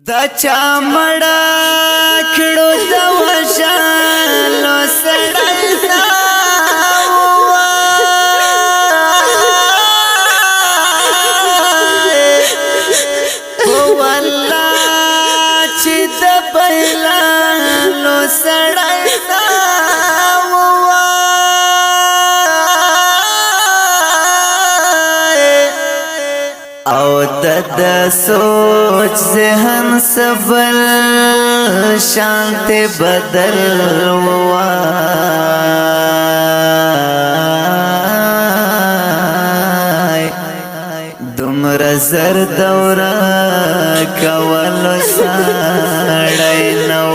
دا چا مړه کړو د وژلو سړی هو والله چې د بیلانو سړی او د سوچ ذهن سبل شانت بدل وای دمر زر دورا کولو سړی نو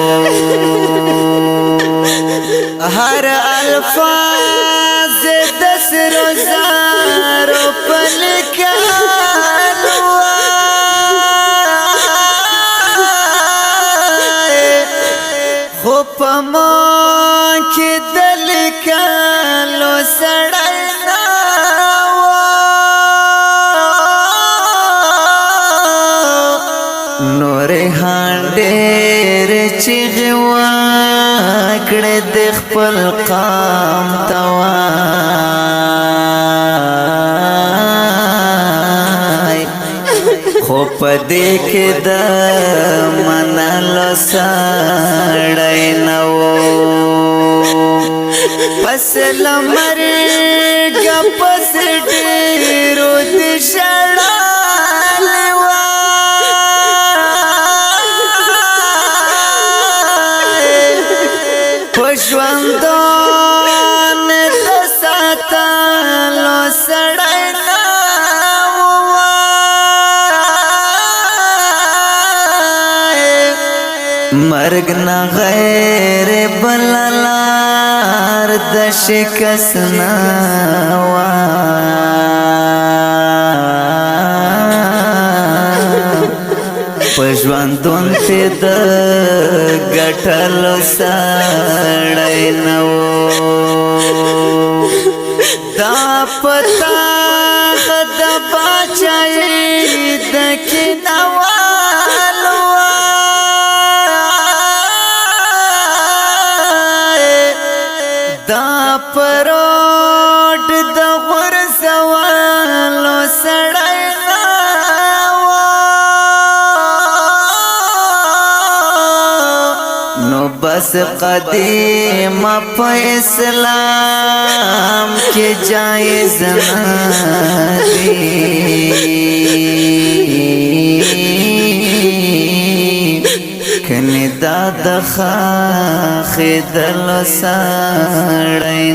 هر الفاظ د سرو زارو پلکا پمان کی دل کالو سڑای ناو نور هاندیر چیغی واکڑ دی خپل قام توای خو پدې کې د منلو سړی نه و پس لمرګ پس ډېرو د شړلې وای په ژوندون د ساتلو سړی مرگ نا غیر بلالار د شکست نوا پژوندون ته د غټلو سړی نو دا پتا د باچای د کینوا پروت د غرزوالو سړی نو بس قدیم په اسلام کې جایز ندی کنی دا د خاخدل سړی